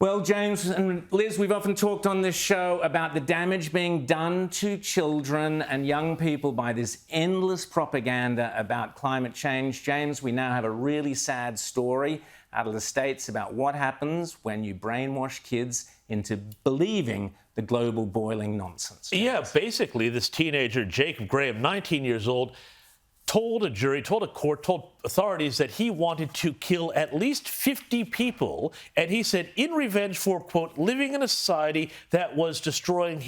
Well, James and Liz, we've often talked on this show about the damage being done to children and young people by this endless propaganda about climate change. James, we now have a really sad story out of the States about what happens when you brainwash kids into believing the global boiling nonsense. James. Yeah, basically, this teenager, Jacob Graham, 19 years old, told a jury, told a court, told authorities that he wanted to kill at least 50 people. And he said, in revenge for, quote, living in a society that was destroying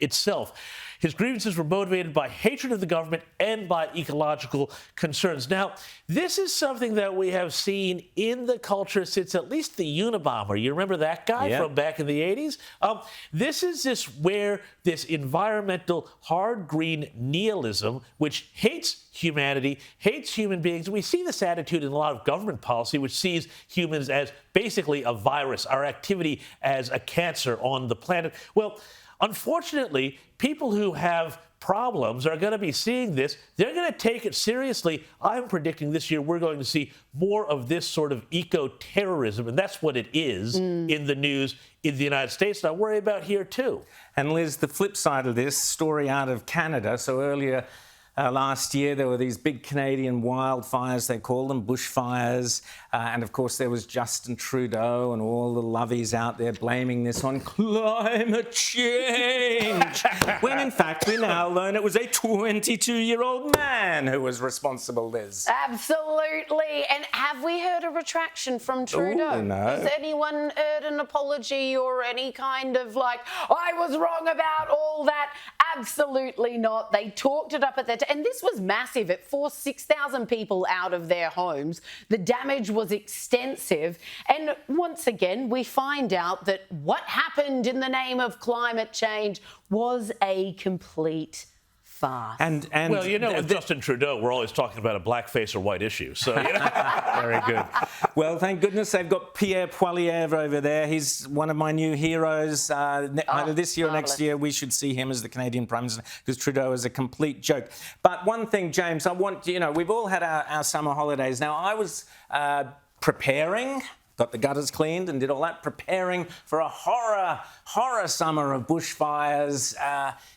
itself. His grievances were motivated by hatred of the government and by ecological concerns. Now, this is something that we have seen in the culture since at least the Unabomber. You remember that guy from back in the 80s? This is where this environmental hard green nihilism, which hates humanity, hates human beings. We see this attitude in a lot of government policy, which sees humans as basically a virus, our activity as a cancer on the planet. Well, unfortunately, people who have problems are going to be seeing this. They're going to take it seriously. I'm predicting this year we're going to see more of this sort of eco-terrorism, and that's what it is in the news in the United States, and I worry about here too. And Liz, the flip side of this story out of Canada, so earlier last year, there were these big Canadian wildfires, they call them, bushfires. And of course, there was Justin Trudeau and all the lovies out there blaming this on climate change. When in fact, we now learn it was a 22-year-old man who was responsible, Liz. Absolutely. And have we heard a retraction from Trudeau? Ooh, no. Has anyone heard an apology or any kind of like, I was wrong about all that? Absolutely not. They talked it up at that time. And this was massive. It forced 6,000 people out of their homes. The damage was extensive. And once again, we find out that what happened in the name of climate change was a complete farce. And well, you know, with Justin Trudeau, we're always talking about a blackface or white issue. So, you know. Very good. Well, thank goodness they've got Pierre Poilievre over there. He's one of my new heroes. Either this year or next year, we should see him as the Canadian Prime Minister, because Trudeau is a complete joke. But one thing, James, I want, you know, we've all had our summer holidays. Now, I was preparing, got the gutters cleaned and did all that, preparing for a horror summer of bushfires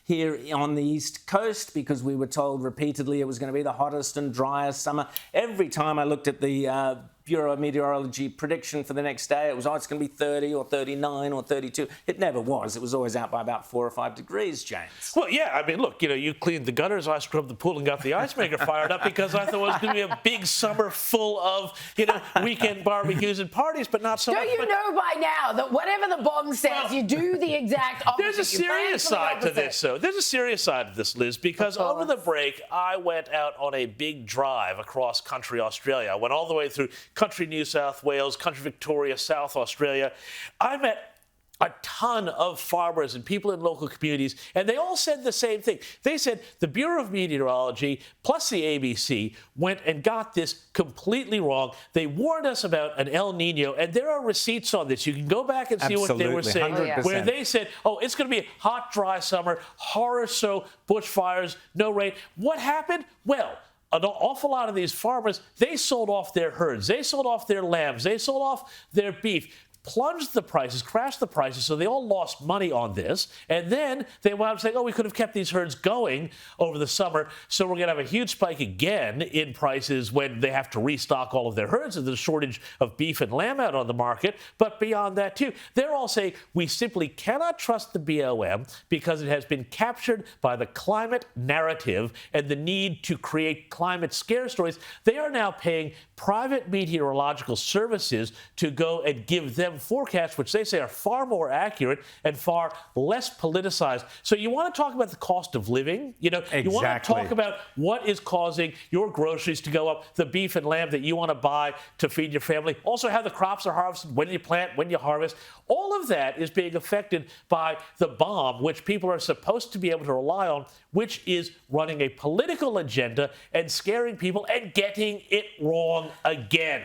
here on the East Coast, because we were told repeatedly it was going to be the hottest and driest summer. Every time I looked at the Bureau of Meteorology prediction for the next day, it was, it's going to be 30 or 39 or 32. It never was. It was always out by about 4 or 5 degrees, James. Well, yeah, I mean, look, you know, you cleaned the gutters, I scrubbed the pool and got the ice maker fired up because I thought it was going to be a big summer full of, you know, weekend barbecues and parties, but not so much. Don't you know by now that whatever the bomb says, you do the exact opposite? There's a serious side to this, though. There's a serious side to this, Liz, because over the break, I went out on a big drive across country Australia. I went all the way through country New South Wales, country Victoria, South Australia. I met a ton of farmers and people in local communities, and they all said the same thing. They said the Bureau of Meteorology plus the ABC went and got this completely wrong. They warned us about an El Nino, and there are receipts on this. You can go back and see what they were saying, 100%. Where they said, it's going to be a hot, dry summer, horror show, bushfires, no rain. What happened? Well, an awful lot of these farmers, they sold off their herds, they sold off their lambs, they sold off their beef, plunged the prices, crashed the prices, so they all lost money on this. And then they wound up saying, we could have kept these herds going over the summer, so we're going to have a huge spike again in prices when they have to restock all of their herds, and there's a shortage of beef and lamb out on the market. But beyond that, too, they're all saying we simply cannot trust the BLM because it has been captured by the climate narrative and the need to create climate scare stories. They are now paying private meteorological services to go and give them forecasts, which they say are far more accurate and far less politicized. So you want to talk about the cost of living? You know, exactly. You want to talk about what is causing your groceries to go up, the beef and lamb that you want to buy to feed your family, also how the crops are harvested, when you plant, when you harvest. All of that is being affected by the bomb, which people are supposed to be able to rely on, which is running a political agenda and scaring people and getting it wrong again.